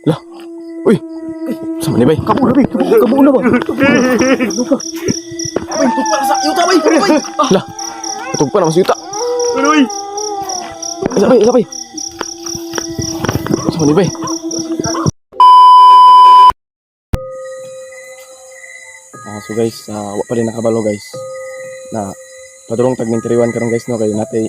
Lah. Uy. Sama ni bay. Kamu na, bay. Kamu na ba? Bay, tugpa na sa yuta, bay. Bay. Lah. Tugpa na mas yuta. Ano, bay? Isa bay. Sama ni bay. So guys, wa pa rin nakabalo guys. Na padulong tag minteriwan karon guys no kay natay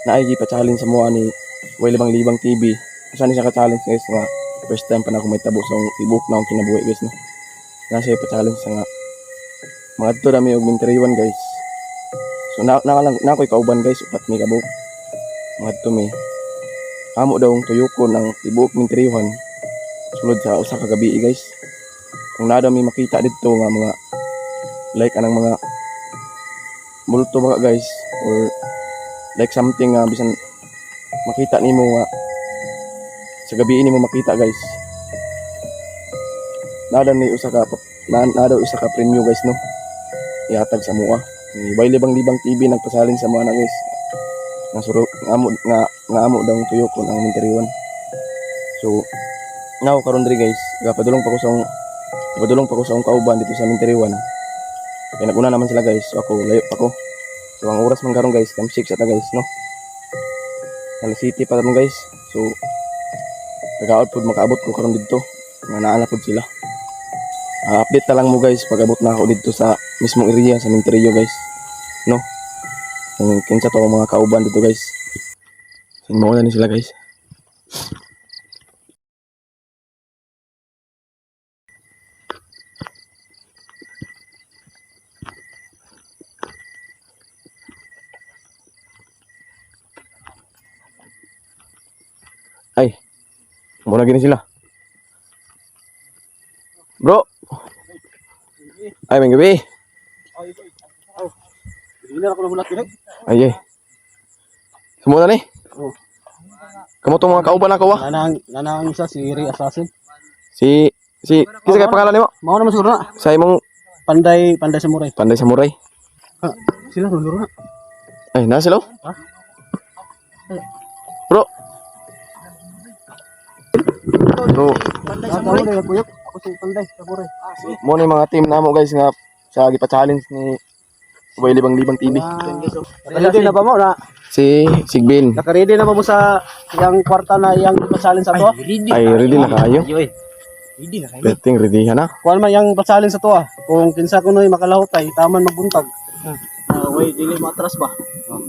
naay pa challenge sa mga ni Way Libang TV. Usa ni siya ka challenge guys nga first time pa na ako may tabo sa tibok na akong kinabuhi guys no. Na siya pa challenge sa nga mga dito dami og minteriwan guys. So na ko'y kauban guys upat may kabuk. Mga dito may amo daw ang tuyoko ng tibok minteriwan sulod sa usa ka gabi guys. Kung nada may makita dito nga mga like anang mga multo ba guys or like something bisan makita nimo nga sa gabi nimo makita guys. Nada ni usa ka premyo guys no. Ihatag sa mua. Ni Way Libang TV nagpasalin sa mga na guys. Nasuro nga amo daw tuyo ko ang minteriwan. So now karon diri guys, padulong pa ko sa akong kauban dito sa minteriwan. Kaya naguna naman sila guys, so ako layo pa ko. So ang oras man karon guys, 6 ata guys no. Alas City pa naman guys. So nag-out pod makaabot ko karon dito. Nga naala pod sila. Update ta lang mo guys pag abot na ako dito sa mismong area sa Minterio guys. No. Kung kinsa to ang mga kauban dito guys. Sing mo na ni sila guys. Ay, muna gini sila. Bro. Ay, may gabi. Hindi na ako nabulat direk. Ay. Semua na ni. Kamu tong mga kauban ako wa. Nanang isa si Ray Assassin. Si kisa kay pangalan nimo? Mao naman siguro na. Sa imong Panday Samurai. Panday Samurai. Sila siguro na. Ay, na sila. Ha? Bro. Bro, Panday Samurai na puyok. Ako si Panday Samurai. mo ni mga team namo guys nga sa gipa-challenge ni Way Libang TV. Ready na ba mo na? Si Sigbin. Naka-ready na ba mo sa yang kwarta na yang pasalin sa to? Ay, ready na kayo. Ready na kayo. Betting ready ka na. Kuan man yang pasalin sa to ah. Kung kinsa kunoy makalahutay, taman magbuntag. Way dili matras ba?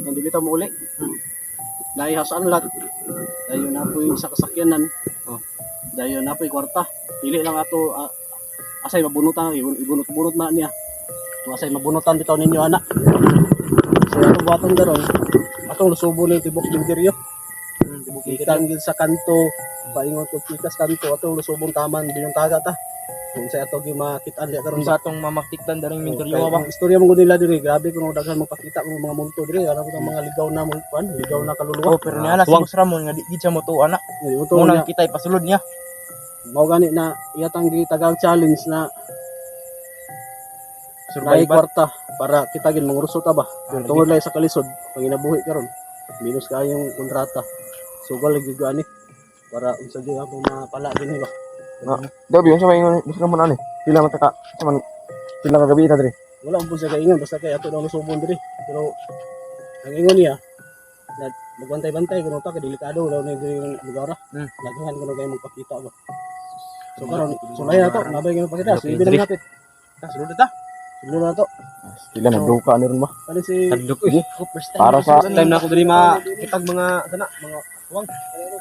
Hindi bitaw mo uli. Dahil hasan lat. Dayon na po yung sa kasakyanan. Dayon na po yung kwarta. Dili lang ato asay mabunutan, ibunot-bunot na niya. Kung asay mabunutan bitaw ninyo ana. So ato batong daron, atong lusubo ni tibok Minterio. Ikan gid sa kanto, paingon ko tikas kanto, atong lusubong taman binuntaga ta. Kung sa ato gi makit-an diya karon sa atong mamaktiktan daring Minterio ba. Istorya mo nila diri, grabe kuno daghan magpakita kung mga multo diri, ano ko mga ligaw na multuan, ligaw na kaluluwa. Pero niya si Boss Ramon nga di gid siya mo tuwa na. Munang kitay pasulod niya. Mao gani na iyatang gitagag challenge na Survival. kwarta para kita gin mangurso ta ba. Tungod lang sa kalisod, panginabuhi karon. Minus kayong kontrata. Sugal lagi gani para unsa gyud ako mapala din ba. Dabi yung sa may gusto mo na ni. Pila man taka, man pila ka gabi ta diri. Wala po sa kaingon basta kay ato daw nasubon diri. Pero ang ingon niya na magbantay-bantay kuno ta kay delikado daw ni diri yung lugar. Naghan kuno kay magpakita ba. So karon sulay na to, nabay gyud pakita. So ibi na napit. Sulod ta. Sulod na to. Pila nagduka ni ron ba? Kani si Tagduk ko. First time. Para sa First time na ako diri makitag mga kana, mga tuwang.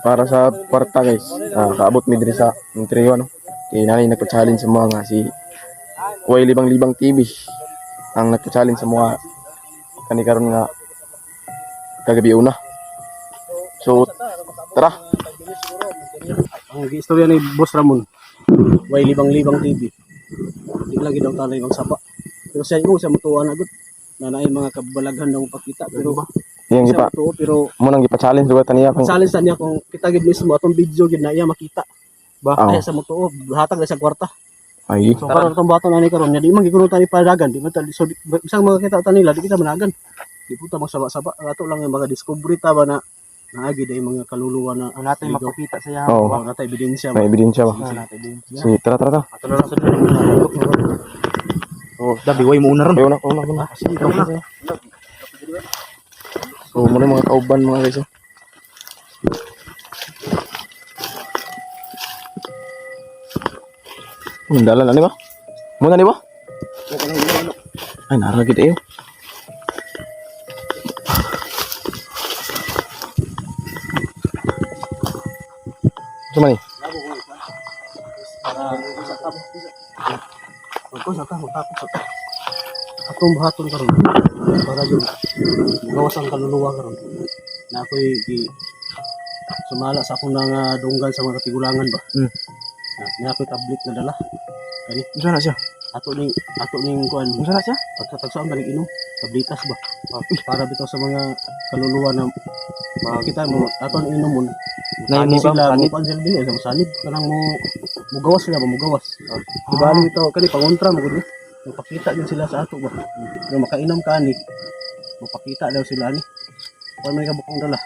para sa kwarta guys. Kaabot mi diri sa Minterio no. Kay nanay nagpa-challenge sa mga nga si Way Libang TV. Ang nagpa-challenge sa mga kani karon nga kagabi una. So tara. ang istorya ni Boss Ramon. Way Libang TV. Di lagi daw talay ang sapa. Pero siya yung siya mutuwa na gud. Nanay mga kabalaghan daw pakita pero Yang siya gipa mutuo pero mo nang gipa-challenge duwa taniya kung challenge niya kung kita gid mismo atong video gid na iya makita. Ba Oo. kaya sa mutuo hatag na sa kwarta. ay So karon atong baton ani karon nya di man gikuno tani padagan di man so bisang makita ta nila di kita managan. Di puta magsaba-saba ato lang yung mga discovery ta ba na naagi day mga kaluluwa na Ang natin ligaw. mapakita sa iya. Oo. Wala natay ebidensya ba. May ebidensya ba? Wala natin din. Si tara tara tara. Ato na lang sa doon. Oh, dabi way mo una ron. Ayaw na, ayaw na, ayaw na. Sige, ikaw na. So, muna mga kauban mga guys. Dalan na ni ba? Muna ni ba? Ay, naragid eh. Sama ni? Atong bahaton karon para gyud gawas ang kaluluwa karon. Na ako'y sumala sa akong nga dunggan sa mga katigulangan ba. Na ako'y tablet na dala. Kani Isa na siya. ato ning kuan. Isa na siya. Pagkatagsoan balik inom tabletas ba. Para bitaw sa mga kaluluwa na makita mo aton inom mo. Na Kani inom sila ka, mo sanib. pansil din sa sanib kanang mo mugawas sila ba mugawas. Ibali bitaw kani pangontra mo gud. Magpakita din sila sa ato ba. Kung makainom ka ni magpakita daw sila ni. Kung may kabukong dala.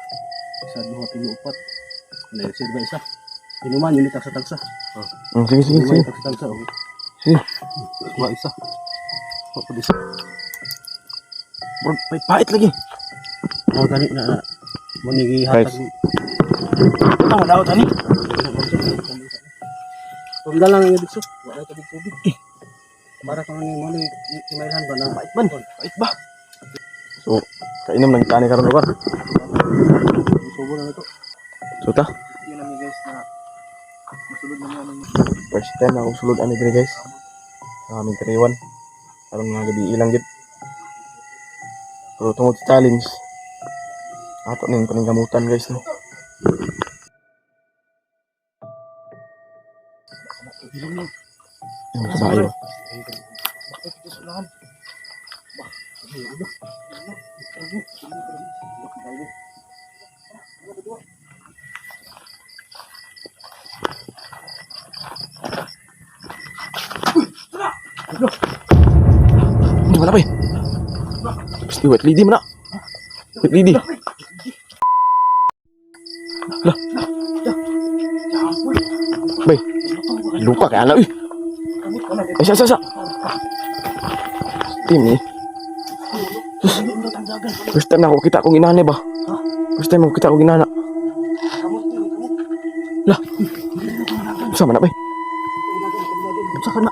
Isa, duha, tulo, upat. Wala yung sirba isa. Inuman yun tagsa-tagsa. Sige, sige, Inuman sige. yung tagsa-tagsa. Sige. Wala isa. Wala isa. Bro, pait lagi. Mga ganit na manigi Guys. hatag. Ito nga daw tani. Kung dalang yung dito. Wala ka dito tubig. Para kung ano yung imayhan ba na mait ban. Pait ba? So, kainom lang tani karon lugar. Subo na ito. So ta, Yun namin guys na masulod na namin. first time akong sulod ani diri guys. Sa aming tiriwan. Karon nga gabi ilang gid. Pero tungod sa challenge, ato ning paninggamutan guys no. Ang sabayo. Hindi mo na ba eh? Pasti wet lady mo na. Wet lady. Lah. Bay. Lupa kaya alam eh. Ay, sa. Tim ni. First time na ako kita akong inana ba? First time ako kita akong inana. Lah. Sama na bay. Saka na.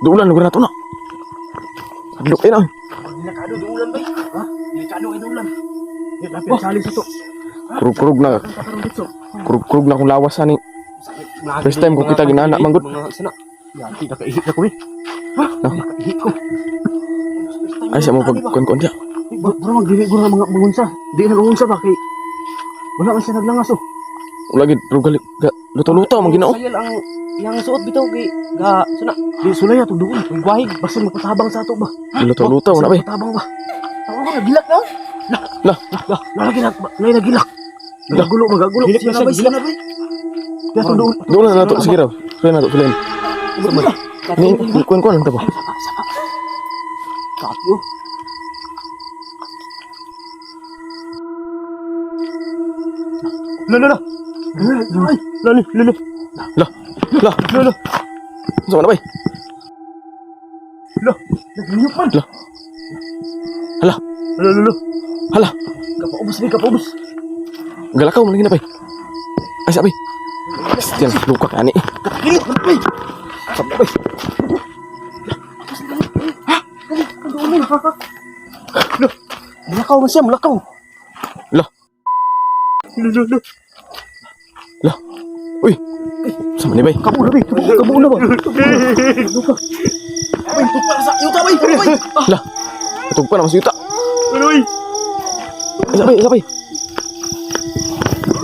Duulan lugar na to na. Adlok eh na. Delikado di ulan ba? Ha? Delikado ay ulan. Tapi sali sa to. Kurug-kurug na. Kurug-kurug na akong lawas ani. First time ko kita ginana manggod. Mga sana. Yati nakaihi na ko eh. Ha? Nakaihi ko. Ay sa mo pagkuan-kuan dia. Bro magdili ko ng mga bungunsa. Di na bungunsa ba kay wala man siya naglangas oh. Lagi rugal luto-luto man ginoo. Sayal ang yang suot bitaw kay ga sana. Di sulay ato doon. Kay gwahig basta magpatabang sa ato ba. Luto-luto man bay. Patabang ba. Tawo ka gilak na. Lah. Lalaki na nagilak. Magagulo. Gilak na siya, gilak na. Yato doon. Doon na nato sige raw. Sulen nato sulen. Ni kuan-kuan lang ta ba? Kapyo. Lalo. Ay, lali. Lah. Sama na bay. Nagniup man. Lah. Hala. Lalo. Hala. Kapaubos. Galakaw man lagi na bay. Ay sabi. Stian luka ka ani. Lilit man bay. Sabi bay. Mulakaw man siya, mulakaw. Lah. Lah. Uy. Sama ni bay. Kamu na ba? Bay, tupa sa yuta bay. Lah. Itong pa na mas yuta. Uy. Ay sabay.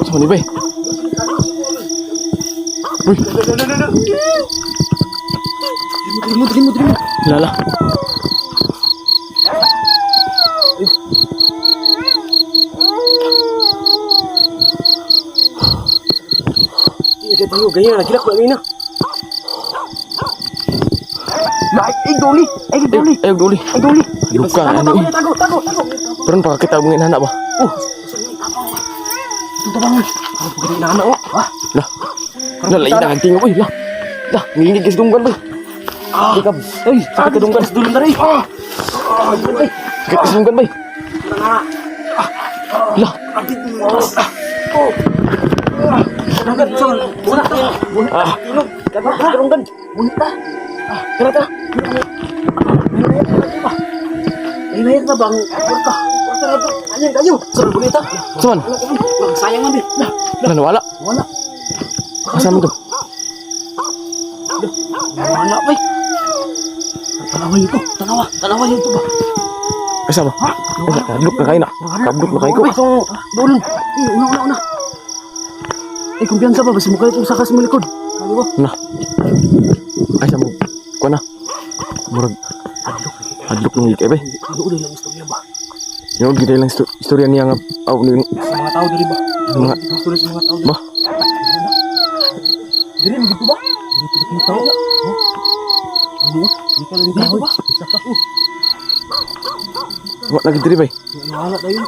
Sama ni bay. Uy. Terima. Lala. Iya tayo ganyan nagilak ko na. Ay doli. Ay duli. Luka ano eh. Tago. Peran pa kita bungin anak ba? ito bang? Ano pagkati na ano? Ha? Lain na tingog oy. Lah, ngingig is dunggan bay. Ikab. Oy, sakit ka dunggan. Dulong na rin. Sakit is dunggan bay. Lah, Dulungan, son. Bunta. Bunta. Ilog. Dulungan. Bunta. Karata. Inayat na bang? Bunta. Bunta na ito. Anyan kayo. Sarang bunita. saman. Sayang man din. Lah, wala. Wala. Kasama to. Wala pa eh. Tanawa yun to. Tanawa yun to ba? Kasama. Kadlok na kayo na. Kadlok na kayo ko. So, doon. Una. Eh, kumpiyansa ba? Basta mo kayo itong sakas mo likod. Ano ba? Na. Ay, sama. Kuha na. Murag. Hadlok ng ikay bay. Ano ulit lang istorya ba? Yung gila lang istorya niya nga. Aw, ni Sa mga tao dali ba? mga Istorya sa mga tao dali. ba. Dali, magito ba? Dali, mga tao na. Ano ba? Hindi ka lang dito ba? Isa ka ko. Wa lagi diri bay. Wala na yun.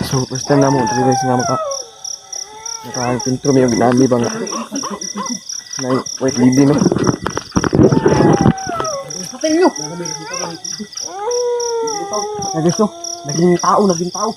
So, first time na mo diri bay nga maka. Naka-intro may yung ginami bang. Na wait libi no. Patay nyo! Naging tao. Naging tao.